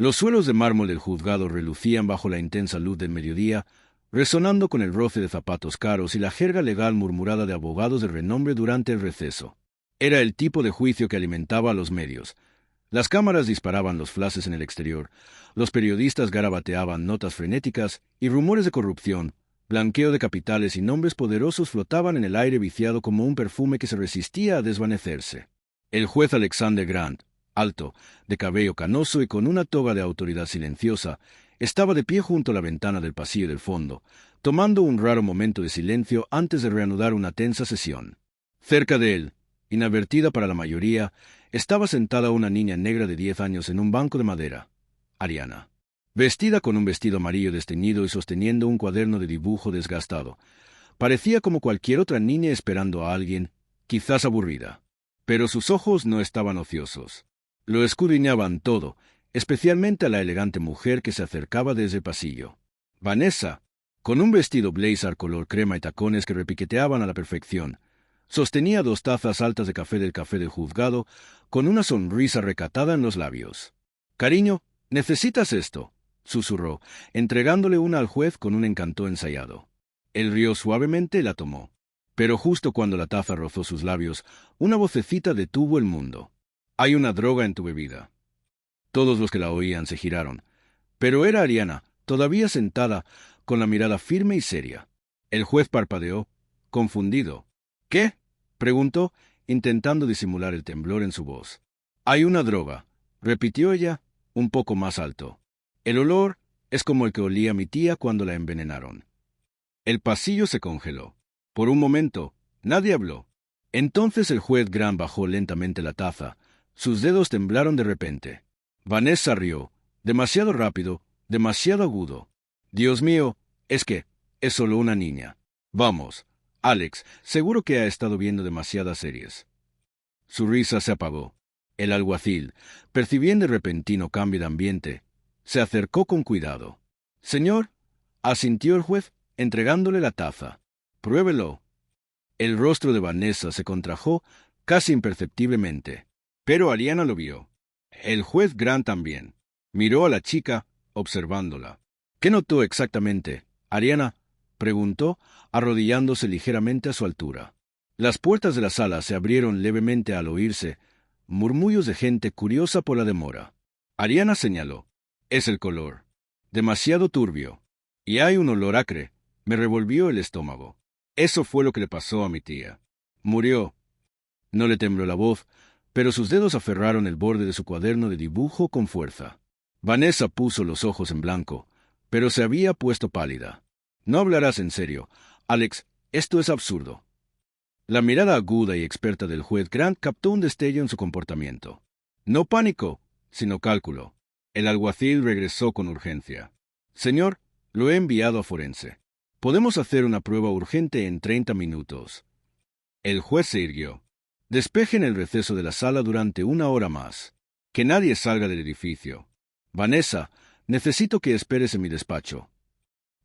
Los suelos de mármol del juzgado relucían bajo la intensa luz del mediodía, resonando con el roce de zapatos caros y la jerga legal murmurada de abogados de renombre durante el receso. Era el tipo de juicio que alimentaba a los medios. Las cámaras disparaban los flashes en el exterior, los periodistas garabateaban notas frenéticas y rumores de corrupción, blanqueo de capitales y nombres poderosos flotaban en el aire viciado como un perfume que se resistía a desvanecerse. El juez Alexander Grant, alto, de cabello canoso y con una toga de autoridad silenciosa, estaba de pie junto a la ventana del pasillo del fondo, tomando un raro momento de silencio antes de reanudar una tensa sesión. Cerca de él, inadvertida para la mayoría, estaba sentada una niña negra de 10 años en un banco de madera, Ariana. Vestida con un vestido amarillo desteñido y sosteniendo un cuaderno de dibujo desgastado. Parecía como cualquier otra niña esperando a alguien, quizás aburrida. Pero sus ojos no estaban ociosos. Lo escudriñaban todo, especialmente a la elegante mujer que se acercaba desde el pasillo. Vanessa, con un vestido blazer color crema y tacones que repiqueteaban a la perfección, sostenía 2 tazas altas de café del juzgado, con una sonrisa recatada en los labios. «Cariño, ¿necesitas esto?», susurró, entregándole una al juez con un encanto ensayado. Él rió suavemente y la tomó. Pero justo cuando la taza rozó sus labios, una vocecita detuvo el mundo. «Hay una droga en tu bebida». Todos los que la oían se giraron. Pero era Ariana, todavía sentada, con la mirada firme y seria. El juez parpadeó, confundido. «¿Qué?», preguntó, intentando disimular el temblor en su voz. «Hay una droga», repitió ella, un poco más alto. «El olor es como el que olía mi tía cuando la envenenaron». El pasillo se congeló. Por un momento, nadie habló. Entonces el juez Grant bajó lentamente la taza. Sus dedos temblaron de repente. Vanessa rió, demasiado rápido, demasiado agudo. «Dios mío, es solo una niña. Vamos, Alex, seguro que ha estado viendo demasiadas series». Su risa se apagó. El alguacil, percibiendo el repentino cambio de ambiente, se acercó con cuidado. «Señor», asintió el juez, entregándole la taza. «Pruébelo». El rostro de Vanessa se contrajo casi imperceptiblemente, pero Ariana lo vio. El juez Grant también. Miró a la chica, observándola. «¿Qué notó exactamente, Ariana?», preguntó, arrodillándose ligeramente a su altura. Las puertas de la sala se abrieron levemente al oírse murmullos de gente curiosa por la demora. Ariana señaló. «Es el color. Demasiado turbio. Y hay un olor acre». Me revolvió el estómago. Eso fue lo que le pasó a mi tía. Murió. No le tembló la voz, pero sus dedos aferraron el borde de su cuaderno de dibujo con fuerza. Vanessa puso los ojos en blanco, pero se había puesto pálida. «No hablarás en serio, Alex, esto es absurdo». La mirada aguda y experta del juez Grant captó un destello en su comportamiento. No pánico, sino cálculo. El alguacil regresó con urgencia. «Señor, lo he enviado a forense. Podemos hacer una prueba urgente en 30 minutos». El juez se irguió. «Despejen el receso de la sala durante 1 hora más. Que nadie salga del edificio. Vanessa, necesito que esperes en mi despacho».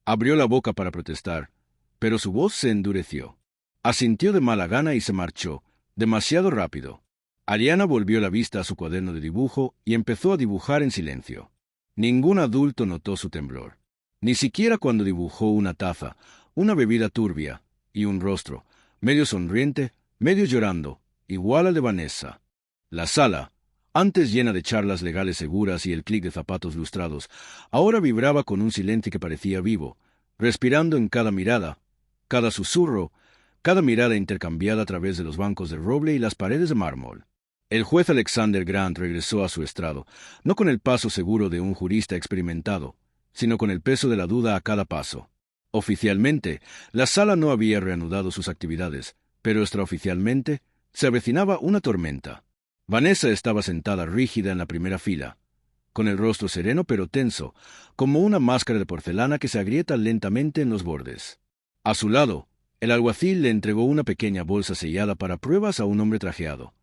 Abrió la boca para protestar, pero su voz se endureció. Asintió de mala gana y se marchó, demasiado rápido. Ariana volvió la vista a su cuaderno de dibujo y empezó a dibujar en silencio. Ningún adulto notó su temblor. Ni siquiera cuando dibujó una taza, una bebida turbia y un rostro, medio sonriente, medio llorando, igual al de Vanessa. La sala, antes llena de charlas legales seguras y el clic de zapatos lustrados, ahora vibraba con un silencio que parecía vivo, respirando en cada mirada, cada susurro, cada mirada intercambiada a través de los bancos de roble y las paredes de mármol. El juez Alexander Grant regresó a su estrado, no con el paso seguro de un jurista experimentado, sino con el peso de la duda a cada paso. Oficialmente, la sala no había reanudado sus actividades, pero extraoficialmente se avecinaba una tormenta. Vanessa estaba sentada rígida en la primera fila, con el rostro sereno pero tenso, como una máscara de porcelana que se agrieta lentamente en los bordes. A su lado, el alguacil le entregó una pequeña bolsa sellada para pruebas a un hombre trajeado.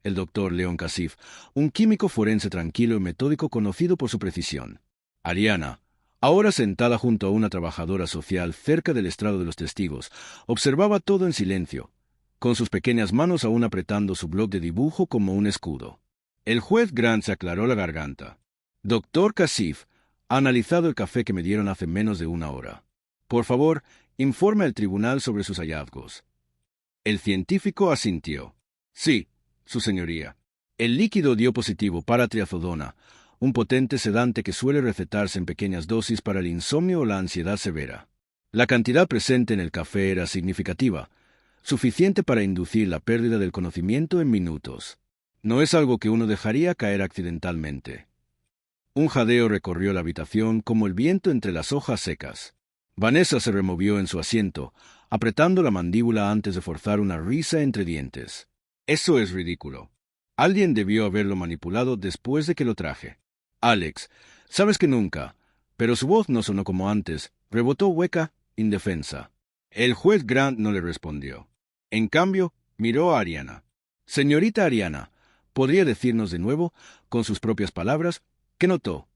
El doctor Leon Casif, un químico forense tranquilo y metódico conocido por su precisión. Ariana, ahora sentada junto a una trabajadora social cerca del estrado de los testigos, observaba todo en silencio, con sus pequeñas manos aún apretando su bloc de dibujo como un escudo. El juez Grant se aclaró la garganta. Doctor Casif, ha analizado el café que me dieron hace menos de una hora. Por favor, informe al tribunal sobre sus hallazgos. El científico asintió. Sí, su señoría. El líquido dio positivo para triazodona, un potente sedante que suele recetarse en pequeñas dosis para el insomnio o la ansiedad severa. La cantidad presente en el café era significativa, suficiente para inducir la pérdida del conocimiento en minutos. No es algo que uno dejaría caer accidentalmente. Un jadeo recorrió la habitación como el viento entre las hojas secas. Vanessa se removió en su asiento, apretando la mandíbula antes de forzar una risa entre dientes. Eso es ridículo. Alguien debió haberlo manipulado después de que lo traje. Alex, sabes que nunca, pero su voz no sonó como antes, rebotó hueca, indefensa. El juez Grant no le respondió. En cambio, miró a Ariana. Señorita Ariana, ¿podría decirnos de nuevo, con sus propias palabras, qué notó?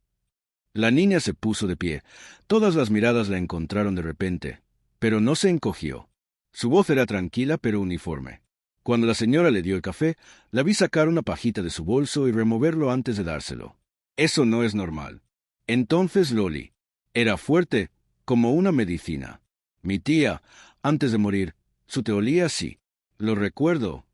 La niña se puso de pie. Todas las miradas la encontraron de repente, pero no se encogió. Su voz era tranquila pero uniforme. Cuando la señora le dio el café, la vi sacar una pajita de su bolso y removerlo antes de dárselo. Eso no es normal. Entonces Loli era fuerte, como una medicina. Mi tía, antes de morir, su te olía así. Lo recuerdo.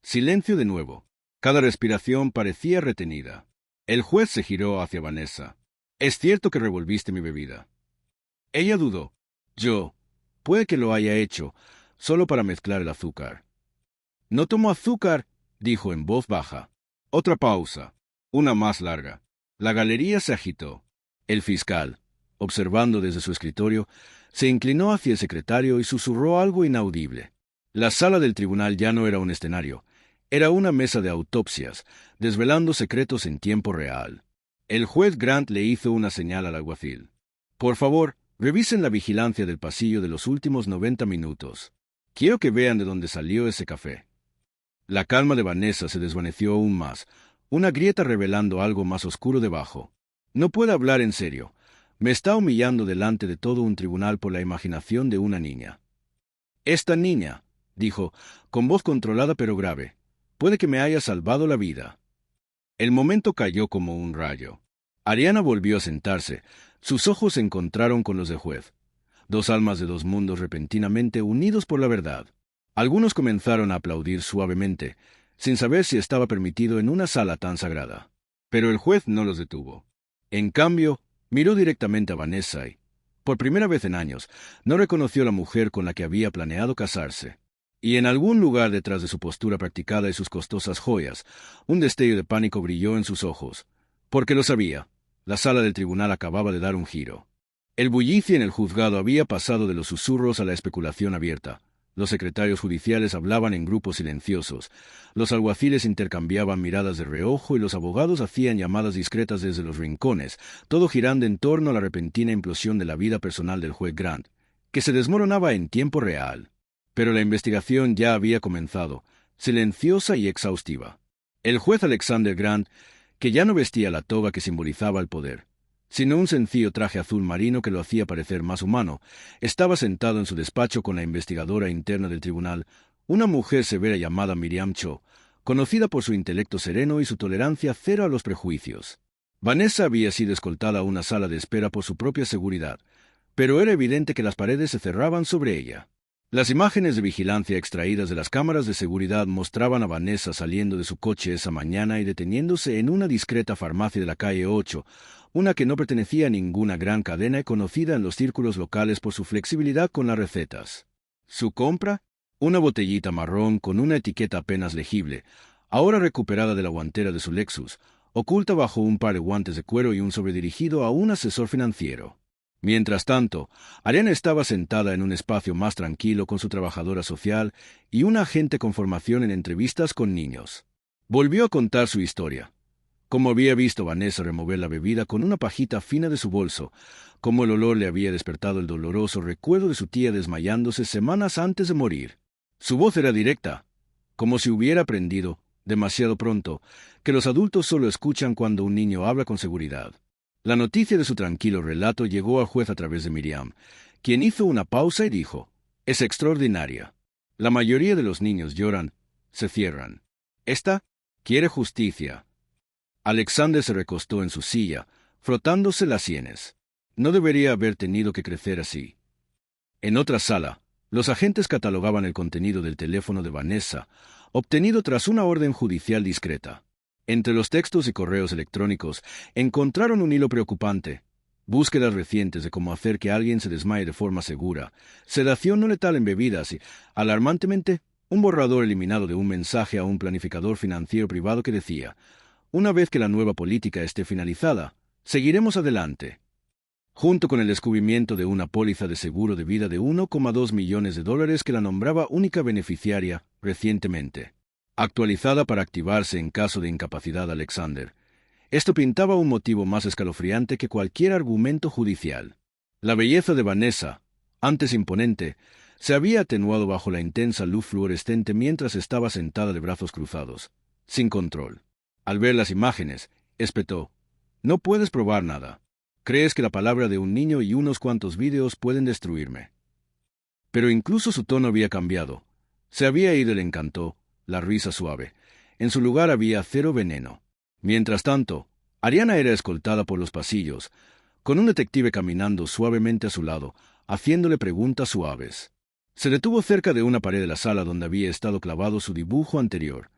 Silencio de nuevo. Cada respiración parecía retenida. El juez se giró hacia Vanessa. «Es cierto que revolviste mi bebida». Ella dudó. Puede que lo haya hecho, solo para mezclar el azúcar. «No tomo azúcar», dijo en voz baja. Otra pausa. Una más larga. La galería se agitó. El fiscal, observando desde su escritorio, se inclinó hacia el secretario y susurró algo inaudible. La sala del tribunal ya no era un escenario. Era una mesa de autopsias, desvelando secretos en tiempo real. El juez Grant le hizo una señal al alguacil. «Por favor, revisen la vigilancia del pasillo de los últimos 90 minutos. Quiero que vean de dónde salió ese café». La calma de Vanessa se desvaneció aún más, una grieta revelando algo más oscuro debajo. «No puedo hablar en serio. Me está humillando delante de todo un tribunal por la imaginación de una niña». «Esta niña», dijo, con voz controlada pero grave, «puede que me haya salvado la vida». El momento cayó como un rayo. Ariana volvió a sentarse. Sus ojos se encontraron con los del juez. Dos almas de dos mundos repentinamente unidos por la verdad. Algunos comenzaron a aplaudir suavemente, sin saber si estaba permitido en una sala tan sagrada. Pero el juez no los detuvo. En cambio, miró directamente a Vanessa y, por primera vez en años, no reconoció a la mujer con la que había planeado casarse. Y en algún lugar detrás de su postura practicada y sus costosas joyas, un destello de pánico brilló en sus ojos. Porque lo sabía, la sala del tribunal acababa de dar un giro. El bullicio en el juzgado había pasado de los susurros a la especulación abierta. Los secretarios judiciales hablaban en grupos silenciosos, los alguaciles intercambiaban miradas de reojo y los abogados hacían llamadas discretas desde los rincones, todo girando en torno a la repentina implosión de la vida personal del juez Grant, que se desmoronaba en tiempo real. Pero la investigación ya había comenzado, silenciosa y exhaustiva. El juez Alexander Grant, que ya no vestía la toga que simbolizaba el poder, sino un sencillo traje azul marino que lo hacía parecer más humano, estaba sentado en su despacho con la investigadora interna del tribunal, una mujer severa llamada Miriam Cho, conocida por su intelecto sereno y su tolerancia cero a los prejuicios. Vanessa había sido escoltada a una sala de espera por su propia seguridad, pero era evidente que las paredes se cerraban sobre ella. Las imágenes de vigilancia extraídas de las cámaras de seguridad mostraban a Vanessa saliendo de su coche esa mañana y deteniéndose en una discreta farmacia de la calle 8, una que no pertenecía a ninguna gran cadena y conocida en los círculos locales por su flexibilidad con las recetas. Su compra, una botellita marrón con una etiqueta apenas legible, ahora recuperada de la guantera de su Lexus, oculta bajo un par de guantes de cuero y un sobre dirigido a un asesor financiero. Mientras tanto, Ariana estaba sentada en un espacio más tranquilo con su trabajadora social y un agente con formación en entrevistas con niños. Volvió a contar su historia. Cómo había visto a Vanessa remover la bebida con una pajita fina de su bolso, cómo el olor le había despertado el doloroso recuerdo de su tía desmayándose semanas antes de morir. Su voz era directa, como si hubiera aprendido, demasiado pronto, que los adultos solo escuchan cuando un niño habla con seguridad. La noticia de su tranquilo relato llegó al juez a través de Miriam, quien hizo una pausa y dijo: «Es extraordinaria. La mayoría de los niños lloran, se cierran. Esta quiere justicia». Alexander se recostó en su silla, frotándose las sienes. No debería haber tenido que crecer así. En otra sala, los agentes catalogaban el contenido del teléfono de Vanessa, obtenido tras una orden judicial discreta. Entre los textos y correos electrónicos encontraron un hilo preocupante: búsquedas recientes de cómo hacer que alguien se desmaye de forma segura, sedación no letal en bebidas y, alarmantemente, un borrador eliminado de un mensaje a un planificador financiero privado que decía: una vez que la nueva política esté finalizada, seguiremos adelante. Junto con el descubrimiento de una póliza de seguro de vida de $1,2 millones que la nombraba única beneficiaria recientemente, actualizada para activarse en caso de incapacidad Alexander. Esto pintaba un motivo más escalofriante que cualquier argumento judicial. La belleza de Vanessa, antes imponente, se había atenuado bajo la intensa luz fluorescente mientras estaba sentada de brazos cruzados, sin control. Al ver las imágenes, espetó: «No puedes probar nada. Crees que la palabra de un niño y unos cuantos vídeos pueden destruirme». Pero incluso su tono había cambiado. Se había ido el encanto, la risa suave. En su lugar había cero veneno. Mientras tanto, Ariana era escoltada por los pasillos, con un detective caminando suavemente a su lado, haciéndole preguntas suaves. Se detuvo cerca de una pared de la sala donde había estado clavado su dibujo anterior,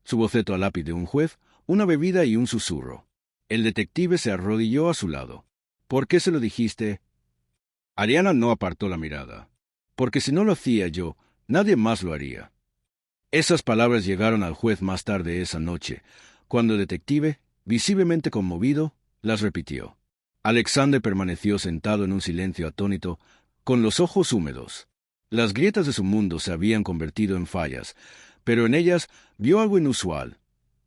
su boceto a lápiz de un juez, una bebida y un susurro. El detective se arrodilló a su lado. «¿Por qué se lo dijiste?» Ariana no apartó la mirada. «Porque si no lo hacía yo, nadie más lo haría». Esas palabras llegaron al juez más tarde esa noche, cuando el detective, visiblemente conmovido, las repitió. Alexander permaneció sentado en un silencio atónito, con los ojos húmedos. Las grietas de su mundo se habían convertido en fallas, pero en ellas vio algo inusual,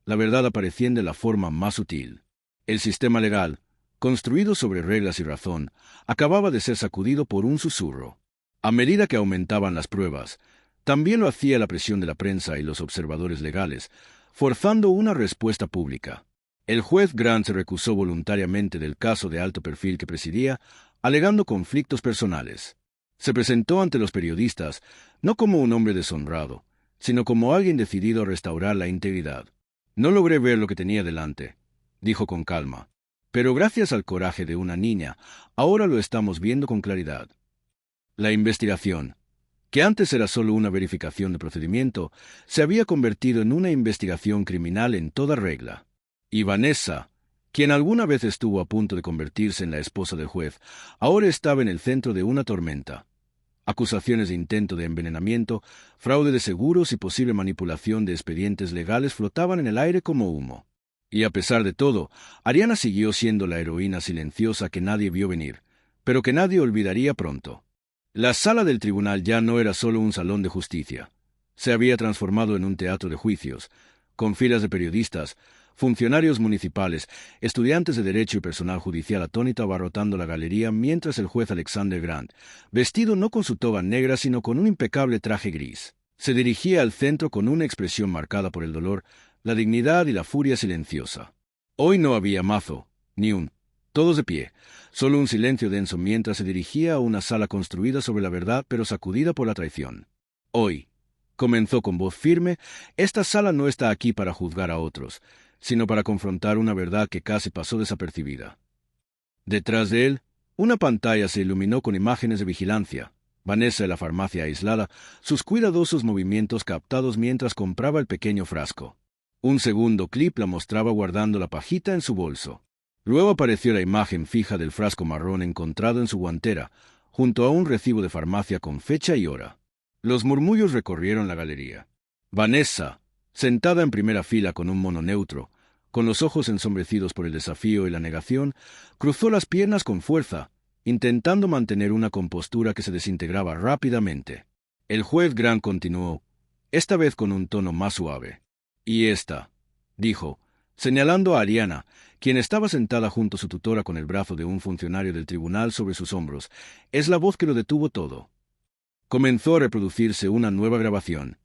la verdad apareciendo de la forma más sutil. El sistema legal, construido sobre reglas y razón, acababa de ser sacudido por un susurro. A medida que aumentaban las pruebas, también lo hacía la presión de la prensa y los observadores legales, forzando una respuesta pública. El juez Grant se recusó voluntariamente del caso de alto perfil que presidía, alegando conflictos personales. Se presentó ante los periodistas no como un hombre deshonrado, sino como alguien decidido a restaurar la integridad. «No logré ver lo que tenía delante», dijo con calma, «pero gracias al coraje de una niña, ahora lo estamos viendo con claridad». La investigación, que antes era solo una verificación de procedimiento, se había convertido en una investigación criminal en toda regla. Y Vanessa, quien alguna vez estuvo a punto de convertirse en la esposa del juez, ahora estaba en el centro de una tormenta. Acusaciones de intento de envenenamiento, fraude de seguros y posible manipulación de expedientes legales flotaban en el aire como humo. Y a pesar de todo, Ariana siguió siendo la heroína silenciosa que nadie vio venir, pero que nadie olvidaría pronto. La sala del tribunal ya no era solo un salón de justicia. Se había transformado en un teatro de juicios, con filas de periodistas, funcionarios municipales, estudiantes de derecho y personal judicial atónito abarrotando la galería mientras el juez Alexander Grant, vestido no con su toga negra sino con un impecable traje gris, se dirigía al centro con una expresión marcada por el dolor, la dignidad y la furia silenciosa. Hoy no había mazo, ni un «todos de pie», solo un silencio denso mientras se dirigía a una sala construida sobre la verdad pero sacudida por la traición. «Hoy», comenzó con voz firme, «esta sala no está aquí para juzgar a otros, sino para confrontar una verdad que casi pasó desapercibida». Detrás de él, una pantalla se iluminó con imágenes de vigilancia. Vanessa en la farmacia aislada, sus cuidadosos movimientos captados mientras compraba el pequeño frasco. Un segundo clip la mostraba guardando la pajita en su bolso. Luego apareció la imagen fija del frasco marrón encontrado en su guantera, junto a un recibo de farmacia con fecha y hora. Los murmullos recorrieron la galería. Vanessa, sentada en primera fila con un mono neutro, con los ojos ensombrecidos por el desafío y la negación, cruzó las piernas con fuerza, intentando mantener una compostura que se desintegraba rápidamente. El juez Grant continuó, esta vez con un tono más suave. «Y esta», dijo, señalando a Ariana, quien estaba sentada junto a su tutora con el brazo de un funcionario del tribunal sobre sus hombros, «es la voz que lo detuvo todo». Comenzó a reproducirse una nueva grabación,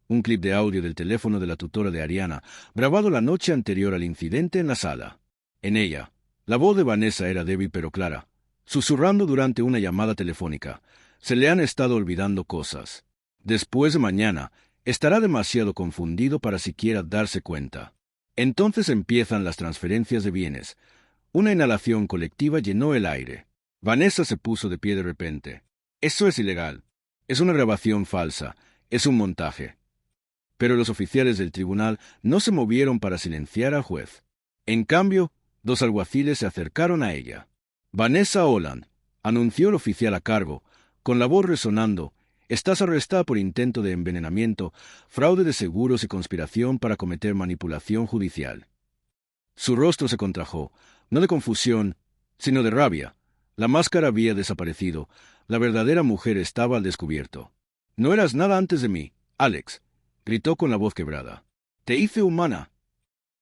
un clip de audio del teléfono de la tutora de Ariana, grabado la noche anterior al incidente en la sala. En ella, la voz de Vanessa era débil pero clara, susurrando durante una llamada telefónica. «Se le han estado olvidando cosas. Después de mañana, estará demasiado confundido para siquiera darse cuenta». Entonces empiezan las transferencias de bienes. Una inhalación colectiva llenó el aire. Vanessa se puso de pie de repente. Eso es ilegal. Es una grabación falsa. Es un montaje. Pero los oficiales del tribunal no se movieron para silenciar al juez. En cambio, dos alguaciles se acercaron a ella. Vanessa Holland, anunció el oficial a cargo, con la voz resonando, estás arrestada por intento de envenenamiento, fraude de seguros y conspiración para cometer manipulación judicial. Su rostro se contrajo, no de confusión, sino de rabia. La máscara había desaparecido. La verdadera mujer estaba al descubierto. No eras nada antes de mí, Alex, gritó con la voz quebrada. Te hice humana.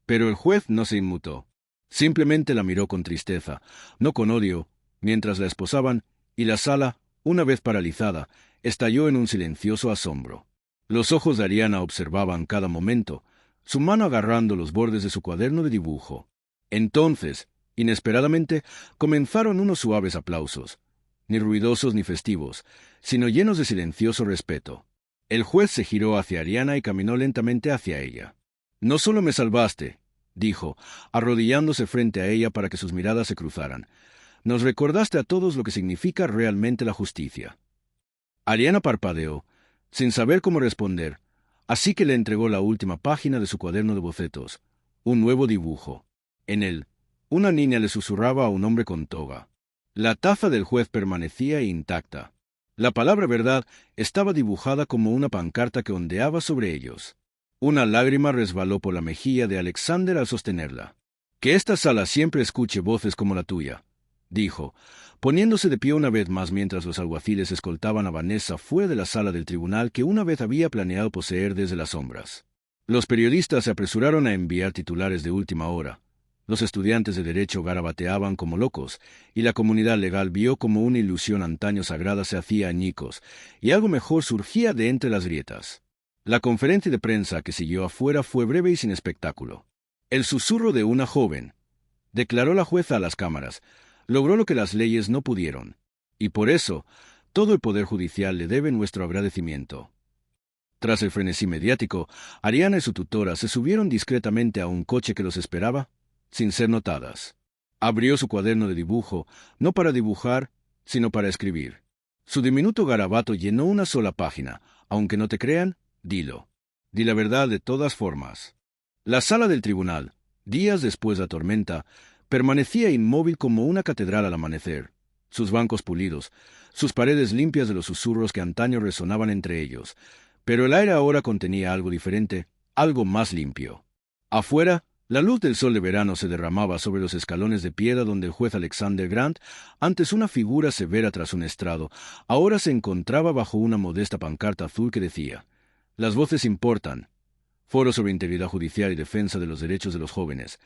Pero el juez no se inmutó. Simplemente la miró con tristeza, no con odio, mientras la esposaban, y la sala, una vez paralizada, estalló en un silencioso asombro. Los ojos de Ariana observaban cada momento, su mano agarrando los bordes de su cuaderno de dibujo. Entonces, inesperadamente, comenzaron unos suaves aplausos, ni ruidosos ni festivos, sino llenos de silencioso respeto. El juez se giró hacia Ariana y caminó lentamente hacia ella. «No solo me salvaste», dijo, arrodillándose frente a ella para que sus miradas se cruzaran. «Nos recordaste a todos lo que significa realmente la justicia». Ariana parpadeó, sin saber cómo responder, así que le entregó la última página de su cuaderno de bocetos, un nuevo dibujo. En él, una niña le susurraba a un hombre con toga. La taza del juez permanecía intacta. La palabra verdad estaba dibujada como una pancarta que ondeaba sobre ellos. Una lágrima resbaló por la mejilla de Alexander al sostenerla. «Que esta sala siempre escuche voces como la tuya», dijo, poniéndose de pie una vez más mientras los alguaciles escoltaban a Vanessa fuera de la sala del tribunal que una vez había planeado poseer desde las sombras. Los periodistas se apresuraron a enviar titulares de última hora. Los estudiantes de derecho garabateaban como locos, y la comunidad legal vio como una ilusión antaño sagrada se hacía añicos, y algo mejor surgía de entre las grietas. La conferencia de prensa que siguió afuera fue breve y sin espectáculo. «El susurro de una joven», declaró la jueza a las cámaras, logró lo que las leyes no pudieron. Y por eso, todo el Poder Judicial le debe nuestro agradecimiento. Tras el frenesí mediático, Ariana y su tutora se subieron discretamente a un coche que los esperaba, sin ser notadas. Abrió su cuaderno de dibujo, no para dibujar, sino para escribir. Su diminuto garabato llenó una sola página. «Aunque no te crean, dilo. Di la verdad de todas formas». La sala del tribunal, días después de la tormenta, permanecía inmóvil como una catedral al amanecer, sus bancos pulidos, sus paredes limpias de los susurros que antaño resonaban entre ellos, pero el aire ahora contenía algo diferente, algo más limpio. Afuera, la luz del sol de verano se derramaba sobre los escalones de piedra donde el juez Alexander Grant, antes una figura severa tras un estrado, ahora se encontraba bajo una modesta pancarta azul que decía: «Las voces importan. Foro sobre integridad judicial y defensa de los derechos de los jóvenes».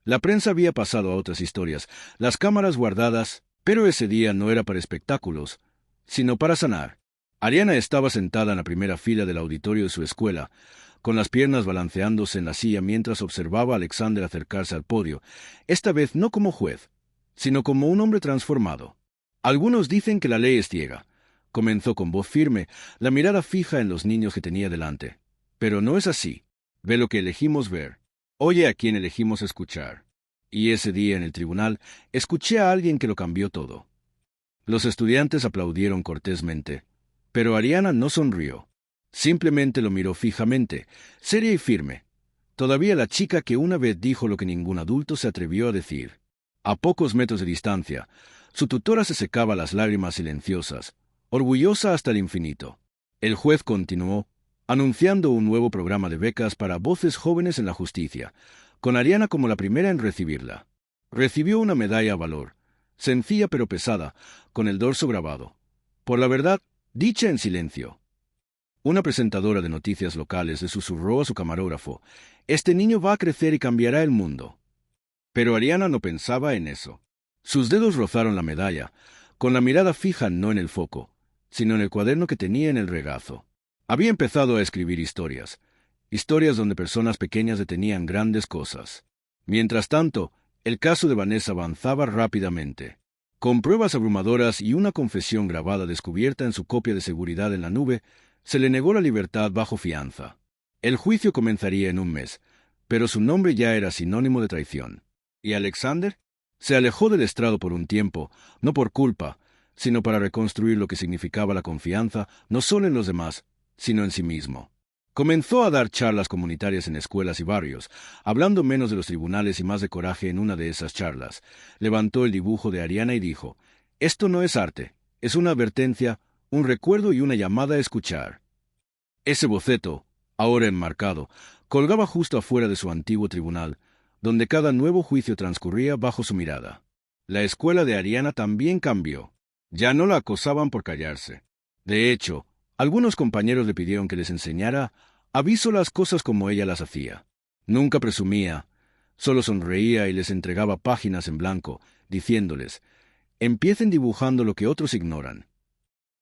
La prensa había pasado a otras historias, las cámaras guardadas, pero ese día no era para espectáculos, sino para sanar. Ariana estaba sentada en la primera fila del auditorio de su escuela, con las piernas balanceándose en la silla mientras observaba a Alexander acercarse al podio, esta vez no como juez, sino como un hombre transformado. «Algunos dicen que la ley es ciega», comenzó con voz firme, la mirada fija en los niños que tenía delante. «Pero no es así. Ve lo que elegimos ver. Oye a quien elegimos escuchar». Y ese día en el tribunal escuché a alguien que lo cambió todo. Los estudiantes aplaudieron cortésmente, pero Ariana no sonrió. Simplemente lo miró fijamente, seria y firme. Todavía la chica que una vez dijo lo que ningún adulto se atrevió a decir. A pocos metros de distancia, su tutora se secaba las lágrimas silenciosas, orgullosa hasta el infinito. El juez continuó, anunciando un nuevo programa de becas para voces jóvenes en la justicia, con Ariana como la primera en recibirla. Recibió una medalla a valor, sencilla pero pesada, con el dorso grabado. Por la verdad, dicha en silencio. Una presentadora de noticias locales le susurró a su camarógrafo: «Este niño va a crecer y cambiará el mundo». Pero Ariana no pensaba en eso. Sus dedos rozaron la medalla, con la mirada fija no en el foco, sino en el cuaderno que tenía en el regazo. Había empezado a escribir historias donde personas pequeñas detenían grandes cosas. Mientras tanto, el caso de Vanessa avanzaba rápidamente. Con pruebas abrumadoras y una confesión grabada descubierta en su copia de seguridad en la nube, se le negó la libertad bajo fianza. El juicio comenzaría en un mes, pero su nombre ya era sinónimo de traición. ¿Y Alexander? Se alejó del estrado por un tiempo, no por culpa, sino para reconstruir lo que significaba la confianza no solo en los demás, sino en sí mismo. Comenzó a dar charlas comunitarias en escuelas y barrios, hablando menos de los tribunales y más de coraje en una de esas charlas. Levantó el dibujo de Ariana y dijo: «Esto no es arte, es una advertencia, un recuerdo y una llamada a escuchar». Ese boceto, ahora enmarcado, colgaba justo afuera de su antiguo tribunal, donde cada nuevo juicio transcurría bajo su mirada. La escuela de Ariana también cambió. Ya no la acosaban por callarse. De hecho, algunos compañeros le pidieron que les enseñara aviso las cosas como ella las hacía. Nunca presumía, solo sonreía y les entregaba páginas en blanco, diciéndoles: «Empiecen dibujando lo que otros ignoran».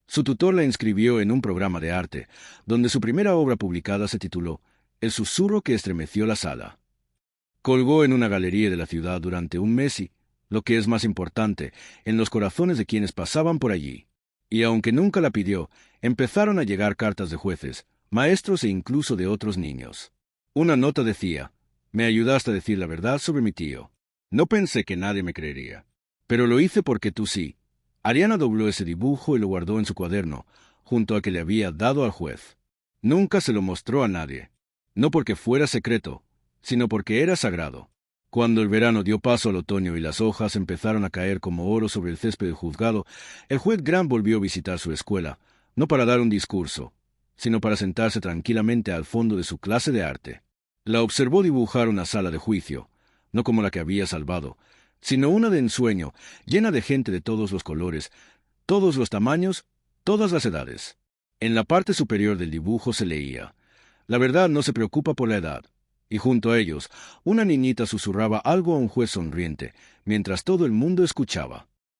Su tutor la inscribió en un programa de arte, donde su primera obra publicada se tituló «El susurro que estremeció la sala». Colgó en una galería de la ciudad durante un mes y, lo que es más importante, en los corazones de quienes pasaban por allí. Y aunque nunca la pidió, empezaron a llegar cartas de jueces, maestros e incluso de otros niños. Una nota decía: «Me ayudaste a decir la verdad sobre mi tío. No pensé que nadie me creería. Pero lo hice porque tú sí». Ariana dobló ese dibujo y lo guardó en su cuaderno, junto al que le había dado al juez. Nunca se lo mostró a nadie, no porque fuera secreto, sino porque era sagrado. Cuando el verano dio paso al otoño y las hojas empezaron a caer como oro sobre el césped del juzgado, el juez Grant volvió a visitar su escuela, no para dar un discurso, sino para sentarse tranquilamente al fondo de su clase de arte. La observó dibujar una sala de juicio, no como la que había salvado, sino una de ensueño, llena de gente de todos los colores, todos los tamaños, todas las edades. En la parte superior del dibujo se leía: «La verdad no se preocupa por la edad». Y junto a ellos, una niñita susurraba algo a un juez sonriente, mientras todo el mundo escuchaba.